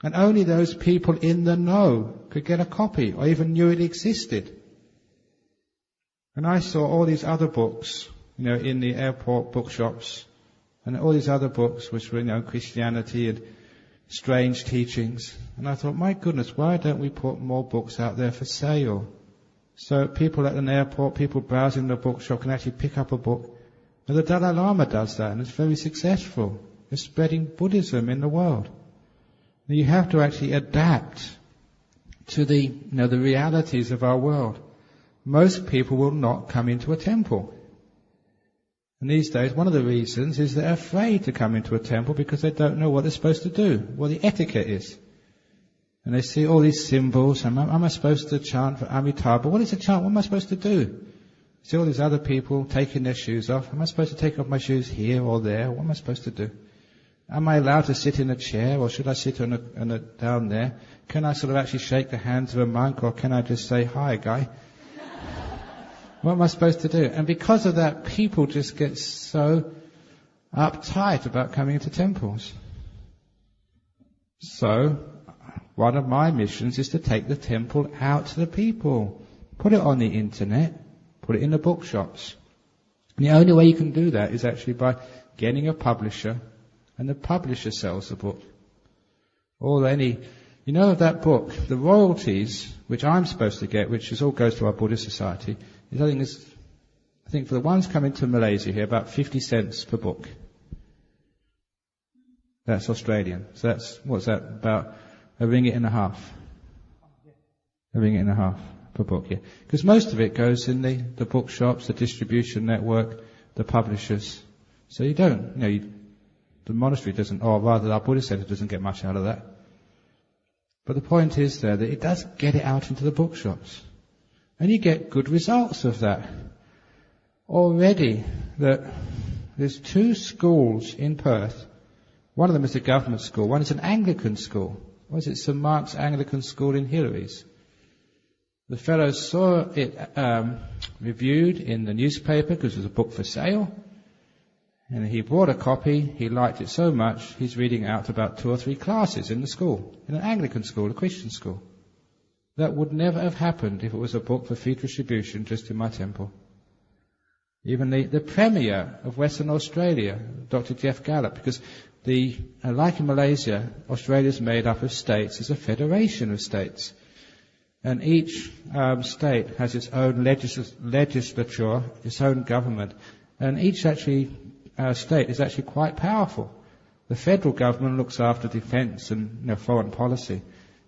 And only those people in the know could get a copy or even knew it existed. And I saw all these other books, in the airport bookshops, and all these other books which were, Christianity and strange teachings. And I thought, my goodness, why don't we put more books out there for sale? So people at an airport, people browsing the bookshop can actually pick up a book. And the Dalai Lama does that, and it's very successful. It's spreading Buddhism in the world. You have to actually adapt to the realities of our world. Most people will not come into a temple. And these days, one of the reasons is they're afraid to come into a temple because they don't know what they're supposed to do, what the etiquette is. And they see all these symbols. Am I supposed to chant for amitabha? What is a chant? What am I supposed to do? See all these other people taking their shoes off. Am I supposed to take off my shoes here or there? What am I supposed to do? Am I allowed to sit in a chair, or should I sit down there? Can I sort of actually shake the hands of a monk, or can I just say, hi, guy? What am I supposed to do? And because of that, people just get so uptight about coming into temples. So, one of my missions is to take the temple out to the people. Put it on the internet. Put it in the bookshops. And the only way you can do that is actually by getting a publisher, and the publisher sells the book. Of that book, the royalties, which I'm supposed to get, which all goes to our Buddhist society, I think for the ones coming to Malaysia here, about 50 cents per book. That's Australian. So what's that? About $1.50. $1.50 per book, yeah. Because most of it goes in the bookshops, the distribution network, the publishers. So you don't, the monastery doesn't, or rather our Buddhist centre doesn't get much out of that. But the point is there that it does get it out into the bookshops. And you get good results of that. Already, there's 2 schools in Perth. One of them is a government school. One is an Anglican school. What is it? St Mark's Anglican School in Hillary's. The fellow saw it reviewed in the newspaper because it was a book for sale. And he bought a copy. He liked it so much, he's reading out about 2 or 3 classes in the school, in an Anglican school, a Christian school. That would never have happened if it was a book for free distribution just in my temple. Even the Premier of Western Australia, Dr. Geoff Gallup, because like in Malaysia, Australia is made up of states. It's a federation of states. And each state has its own legislature, its own government. And each state is actually quite powerful. The federal government looks after defence and foreign policy.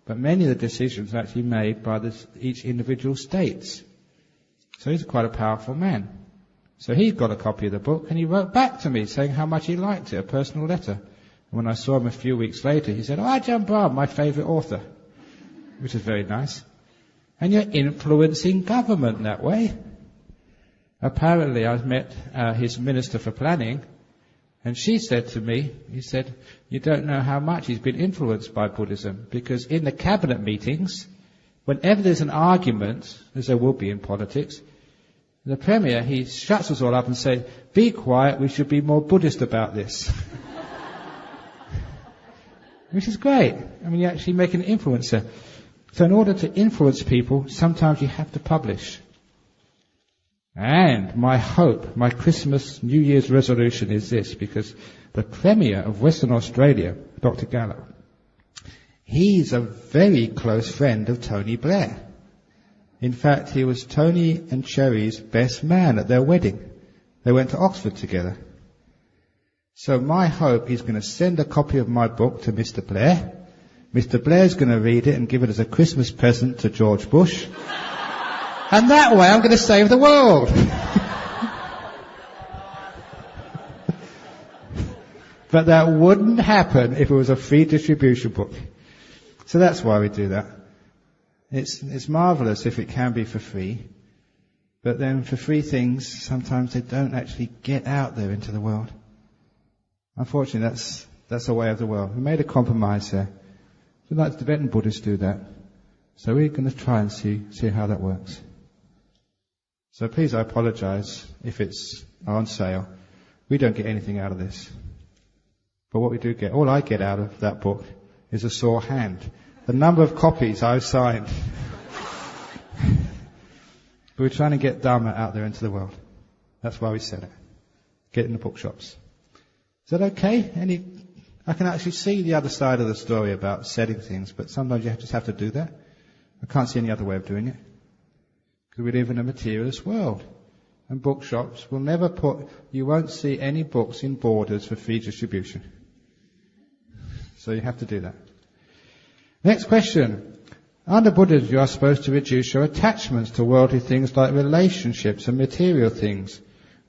But many of the decisions are actually made by each individual states. So he's quite a powerful man. So he got a copy of the book and he wrote back to me saying how much he liked it, a personal letter. And when I saw him a few weeks later, he said, Ajahn Brahm, my favourite author, which is very nice. And you're influencing government that way. Apparently I met his Minister for Planning, and she said to me, he said, you don't know how much he's been influenced by Buddhism, because in the cabinet meetings, whenever there's an argument, as there will be in politics, the Premier, he shuts us all up and says, be quiet, we should be more Buddhist about this. Which is great. I mean, you actually make an influencer. So in order to influence people, sometimes you have to publish. And my hope, my Christmas, New Year's resolution is this, because the Premier of Western Australia, Dr. Gallup, he's a very close friend of Tony Blair. In fact, he was Tony and Cherry's best man at their wedding. They went to Oxford together. So my hope, he's going to send a copy of my book to Mr. Blair. Mr. Blair's going to read it and give it as a Christmas present to George Bush. And that way I'm going to save the world. But that wouldn't happen if it was a free distribution book. So that's why we do that. It's marvellous if it can be for free. But then for free things, sometimes they don't actually get out there into the world. Unfortunately, that's the way of the world. We made a compromise there. So like the Tibetan Buddhists do that. So we're going to try and see how that works. So please, I apologize if it's on sale. We don't get anything out of this. But what we do get, all I get out of that book is a sore hand. The number of copies I've signed. But we're trying to get Dhamma out there into the world. That's why we said it. Get it in the bookshops. Is that okay? I can actually see the other side of the story about setting things, but sometimes you just have to do that. I can't see any other way of doing it. Because we live in a materialist world. And bookshops will never you won't see any books in borders for free distribution. So you have to do that. Next question. Under Buddhism, you are supposed to reduce your attachments to worldly things like relationships and material things.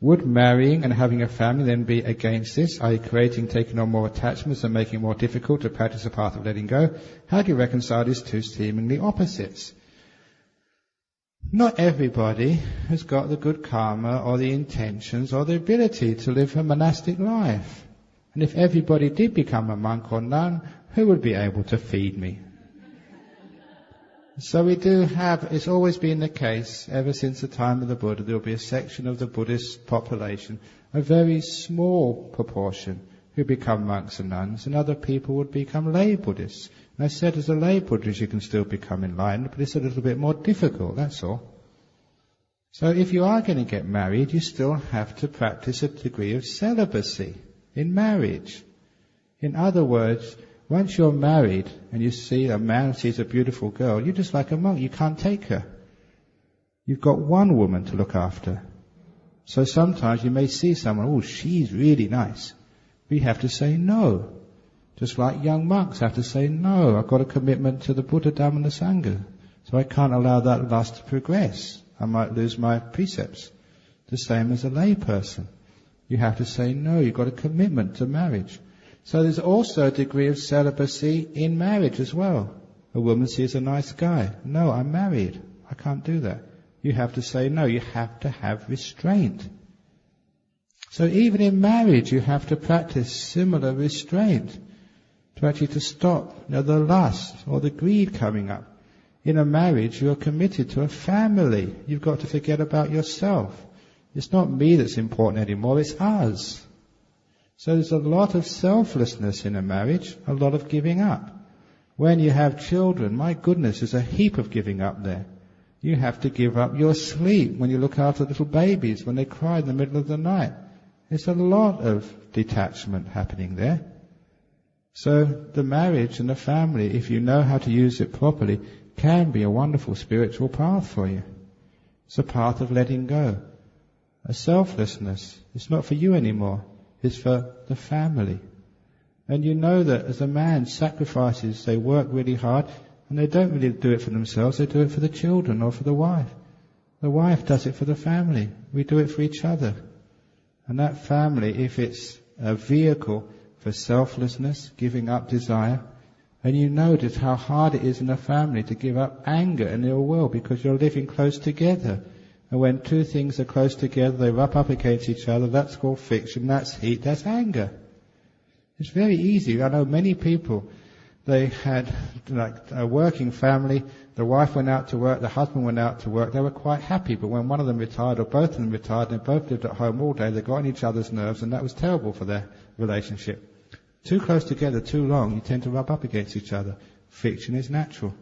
Would marrying and having a family then be against this? Are you taking on more attachments and making it more difficult to practice the path of letting go? How do you reconcile these two seemingly opposites? Not everybody has got the good karma or the intentions or the ability to live a monastic life. And if everybody did become a monk or nun, who would be able to feed me? So we do have, it's always been the case, ever since the time of the Buddha, there will be a section of the Buddhist population, a very small proportion, who become monks and nuns, and other people would become lay Buddhists. And I said as a lay Buddhist you can still become enlightened, but it's a little bit more difficult, that's all. So if you are going to get married, you still have to practice a degree of celibacy in marriage. In other words, once you're married and you see a man sees a beautiful girl, you're just like a monk, you can't take her. You've got one woman to look after. So sometimes you may see someone, oh, she's really nice. We have to say no. Just like young monks have to say no. I've got a commitment to the Buddha, Dhamma and the Sangha. So I can't allow that lust to progress. I might lose my precepts. The same as a lay person. You have to say no. You've got a commitment to marriage. So there's also a degree of celibacy in marriage as well. A woman sees a nice guy. No, I'm married. I can't do that. You have to say no. You have to have restraint. So even in marriage you have to practice similar restraint. To actually to stop the lust or the greed coming up. In a marriage you are committed to a family. You've got to forget about yourself. It's not me that's important anymore, it's us. So there's a lot of selflessness in a marriage, a lot of giving up. When you have children, my goodness, there's a heap of giving up there. You have to give up your sleep when you look after little babies, when they cry in the middle of the night. There's a lot of detachment happening there. So the marriage and the family, if you know how to use it properly, can be a wonderful spiritual path for you. It's a path of letting go. A selflessness. It's not for you anymore. It's for the family. And you know that as a man sacrifices, they work really hard, and they don't really do it for themselves, they do it for the children or for the wife. The wife does it for the family. We do it for each other. And that family, if it's a vehicle for selflessness, giving up desire, and you notice how hard it is in a family to give up anger and ill will because you're living close together. And when two things are close together, they rub up against each other, that's called friction, that's heat, that's anger. It's very easy. I know many people, they had like a working family, the wife went out to work, the husband went out to work, they were quite happy, but when one of them retired or both of them retired, and they both lived at home all day, they got on each other's nerves, and that was terrible for their relationship. Too close together, too long, you tend to rub up against each other. Friction is natural.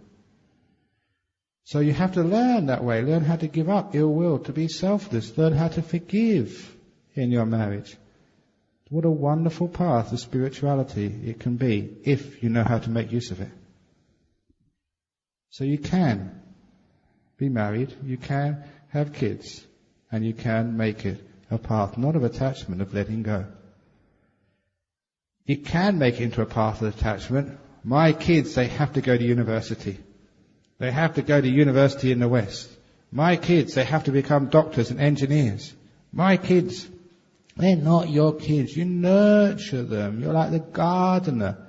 So you have to learn that way, learn how to give up ill will, to be selfless, learn how to forgive in your marriage. What a wonderful path of spirituality it can be if you know how to make use of it. So you can be married, you can have kids, and you can make it a path not of attachment, of letting go. You can make it into a path of attachment. My kids, they have to go to university. They have to go to university in the West. My kids, they have to become doctors and engineers. My kids, they're not your kids. You nurture them. You're like the gardener.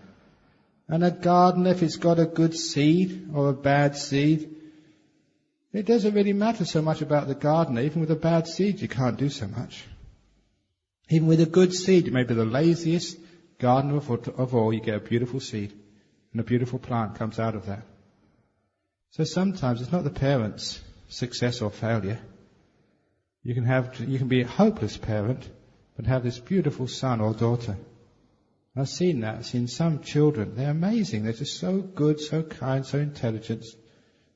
And a gardener, if it's got a good seed or a bad seed, it doesn't really matter so much about the gardener. Even with a bad seed, you can't do so much. Even with a good seed, you may be the laziest gardener of all, you get a beautiful seed. And a beautiful plant comes out of that. So sometimes it's not the parent's success or failure. You can be a hopeless parent, but have this beautiful son or daughter. I've seen that. I've seen some children. They're amazing. They're just so good, so kind, so intelligent.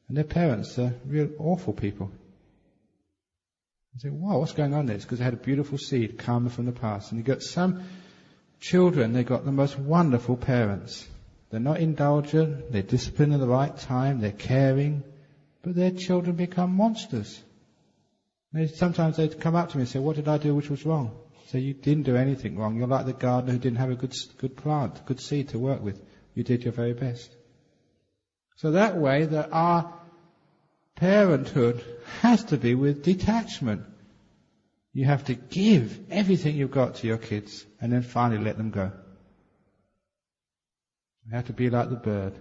And their parents are real awful people. I say, wow, what's going on there? It's because they had a beautiful seed karma from the past. And you've got some children, they've got the most wonderful parents. They're not indulgent, they're disciplined at the right time, they're caring, but their children become monsters. Sometimes they'd come up to me and say, what did I do which was wrong? So you didn't do anything wrong. You're like the gardener who didn't have a good plant, good seed to work with. You did your very best. So that way, that our parenthood has to be with detachment. You have to give everything you've got to your kids and then finally let them go. You have to be like the bird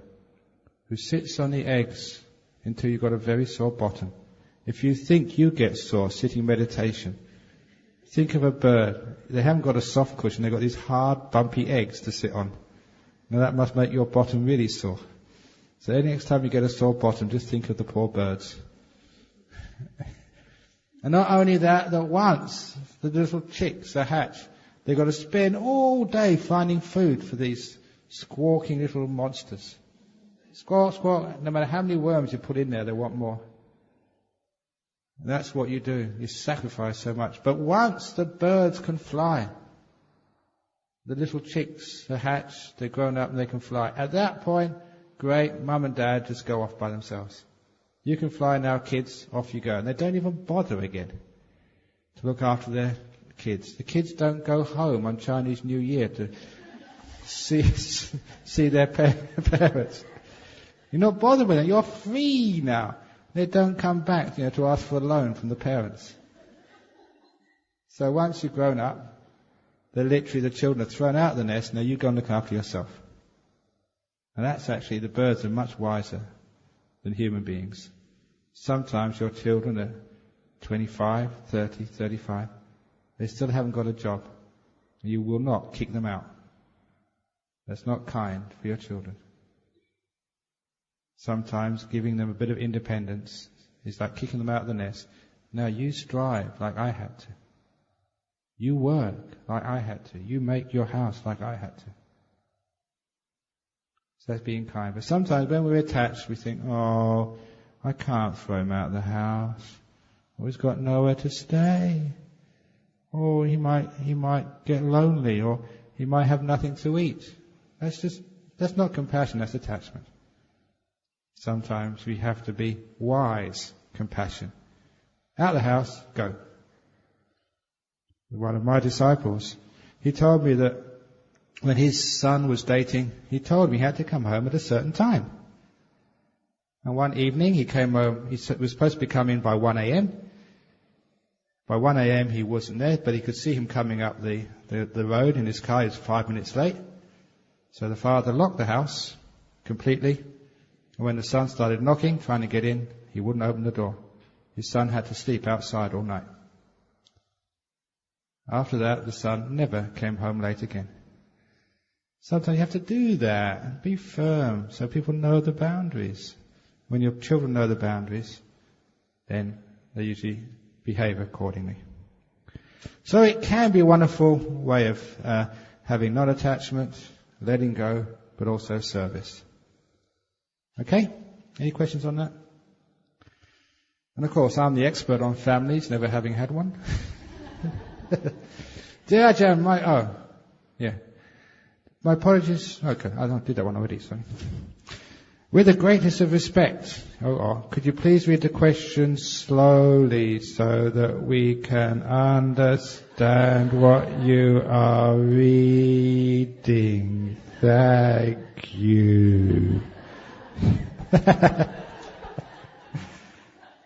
who sits on the eggs until you've got a very sore bottom. If you think you get sore sitting meditation, think of a bird. They haven't got a soft cushion, they've got these hard, bumpy eggs to sit on. Now that must make your bottom really sore. So any next time you get a sore bottom, just think of the poor birds. And not only that, that once the little chicks are hatched, they've got to spend all day finding food for these squawking little monsters. Squawk, squawk. No matter how many worms you put in there, they want more. And that's what you do. You sacrifice so much. But once the birds can fly, the little chicks are hatched, they're grown up and they can fly. At that point, great, mum and dad just go off by themselves. You can fly now, kids, off you go. And they don't even bother again to look after their kids. The kids don't go home on Chinese New Year to see their parents. You're not bothered with them. You're free now. They don't come back, to ask for a loan from the parents. So once you've grown up, the children are thrown out of the nest. Now you go and look after yourself. And that's actually, the birds are much wiser than human beings. Sometimes your children are 25, 30, 35. They still haven't got a job. You will not kick them out. That's not kind for your children. Sometimes giving them a bit of independence is like kicking them out of the nest. No, you strive like I had to. You work like I had to. You make your house like I had to. So that's being kind. But sometimes when we're attached, we think, oh, I can't throw him out of the house. Or he's got nowhere to stay. Or he might get lonely. Or he might have nothing to eat. That's not compassion, that's attachment. Sometimes we have to be wise compassion. Out of the house, go. One of my disciples, he told me that when his son was dating, he told me he had to come home at a certain time. And one evening he came home, he was supposed to be coming by 1 a.m. By 1 a.m. he wasn't there, but he could see him coming up the road in his car. He was 5 minutes late. So the father locked the house completely. And when the son started knocking, trying to get in, he wouldn't open the door. His son had to sleep outside all night. After that, the son never came home late again. Sometimes you have to do that and be firm so people know the boundaries. When your children know the boundaries, then they usually behave accordingly. So it can be a wonderful way of having non-attachment, letting go, but also service. Okay? Any questions on that? And of course, I'm the expert on families, never having had one. Dear Ajahn, my apologies. Okay, I did that one already, sorry. With the greatest of respect, could you please read the question slowly so that we can understand what you are reading? Thank you.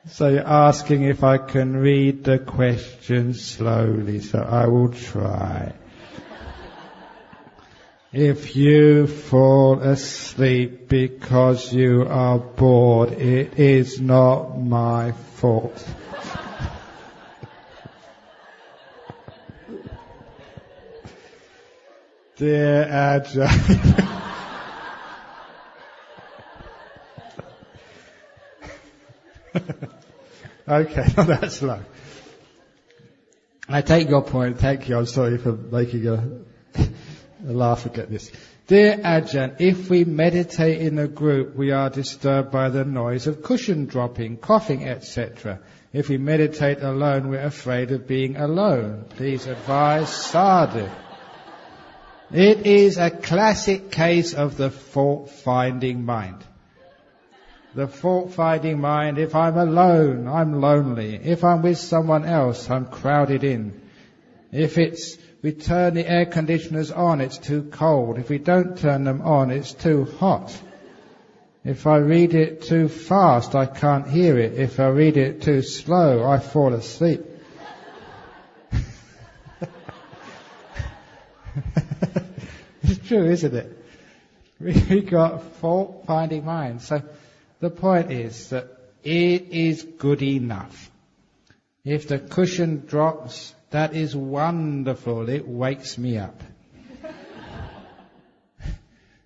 So you're asking if I can read the question slowly, so I will try. If you fall asleep because you are bored, it is not my fault. Dear Ajahn, okay, that's low. I take your point, thank you, I'm sorry for making laugh at this. Dear Ajahn, if we meditate in a group, we are disturbed by the noise of cushion dropping, coughing, etc. If we meditate alone, we're afraid of being alone. Please advise. Sadhu. It is a classic case of the fault-finding mind. The fault-finding mind, if I'm alone, I'm lonely. If I'm with someone else, I'm crowded in. If we turn the air conditioners on, it's too cold. If we don't turn them on, it's too hot. If I read it too fast, I can't hear it. If I read it too slow, I fall asleep. It's true, isn't it? We got fault-finding minds. So the point is that it is good enough. If the cushion drops, that is wonderful. It wakes me up.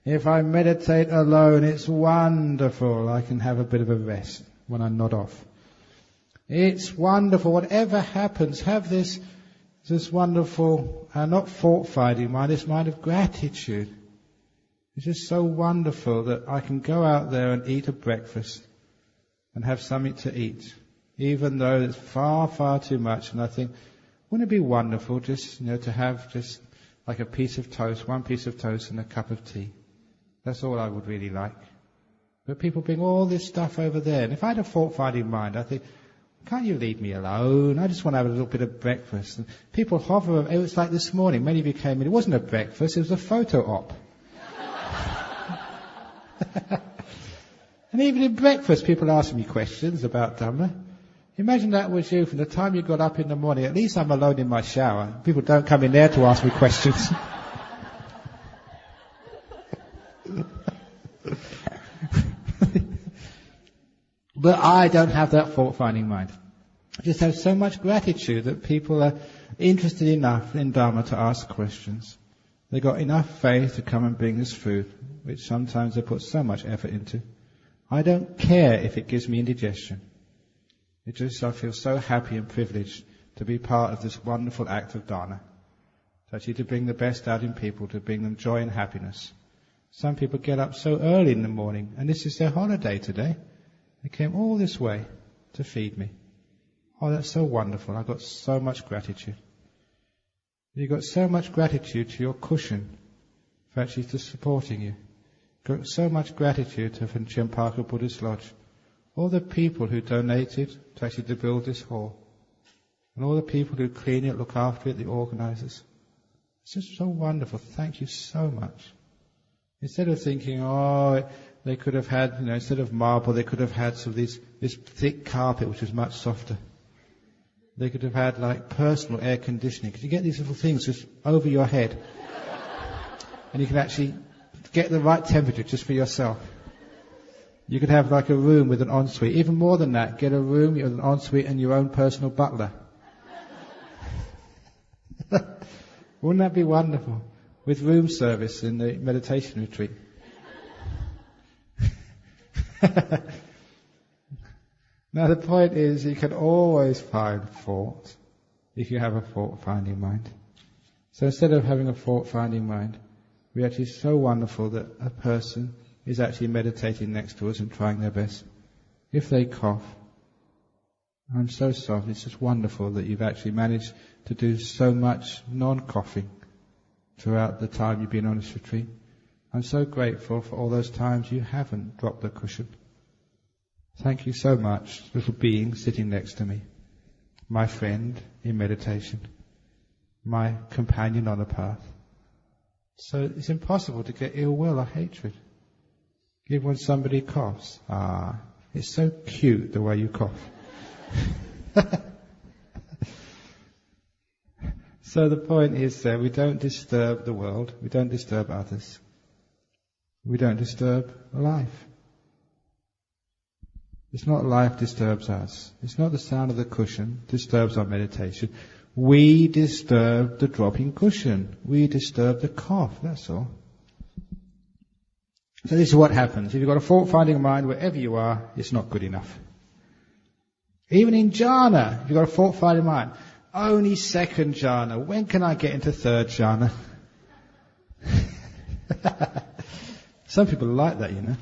If I meditate alone, it's wonderful. I can have a bit of a rest when I nod off. It's wonderful. Whatever happens, have this wonderful, not fault-finding mind, this mind of gratitude. It's just so wonderful that I can go out there and eat a breakfast and have something to eat, even though it's far, far too much. And I think, wouldn't it be wonderful just, to have just like a piece of toast, one piece of toast and a cup of tea? That's all I would really like. But people bring all this stuff over there. And if I had a fault-finding mind, I think, can't you leave me alone? I just want to have a little bit of breakfast. And people hover. It was like this morning, many of you came in. It wasn't a breakfast, it was a photo op. And even in breakfast, people ask me questions about Dhamma. Imagine that was you from the time you got up in the morning. At least I'm alone in my shower. People don't come in there to ask me questions. But I don't have that fault-finding mind. I just have so much gratitude that people are interested enough in Dhamma to ask questions. They got enough faith to come and bring us food, which sometimes they put so much effort into. I don't care if it gives me indigestion. I feel so happy and privileged to be part of this wonderful act of dana. Actually to bring the best out in people, to bring them joy and happiness. Some people get up so early in the morning, and this is their holiday today. They came all this way to feed me. Oh, that's so wonderful. I've got so much gratitude. You've got so much gratitude to your cushion for actually to supporting you. Got so much gratitude to Ven Ajahn Buddhist Lodge. All the people who donated to actually to build this hall. And all the people who clean it, look after it, the organisers. It's just so wonderful. Thank you so much. Instead of thinking, they could have had, instead of marble, they could have had this thick carpet which was much softer. They could have had like personal air conditioning. Because you get these little things just over your head. And you can actually get the right temperature just for yourself. You could have like a room with an ensuite. Even more than that, get a room with an ensuite and your own personal butler. Wouldn't that be wonderful? With room service in the meditation retreat. Now the point is, you can always find fault if you have a fault-finding mind. So instead of having a fault-finding mind, we're actually so wonderful that a person is actually meditating next to us and trying their best. If they cough, I'm so sorry, it's just wonderful that you've actually managed to do so much non-coughing throughout the time you've been on this retreat. I'm so grateful for all those times you haven't dropped the cushion. Thank you so much, little being sitting next to me, my friend in meditation, my companion on the path. So it's impossible to get ill will or hatred. Even when somebody coughs, it's so cute the way you cough. So the point is that we don't disturb the world, we don't disturb others, we don't disturb life. It's not life disturbs us. It's not the sound of the cushion disturbs our meditation. We disturb the dropping cushion. We disturb the cough, that's all. So this is what happens. If you've got a fault-finding mind, wherever you are, it's not good enough. Even in jhana, if you've got a fault-finding mind, only second jhana. When can I get into third jhana? Some people are like that, you know.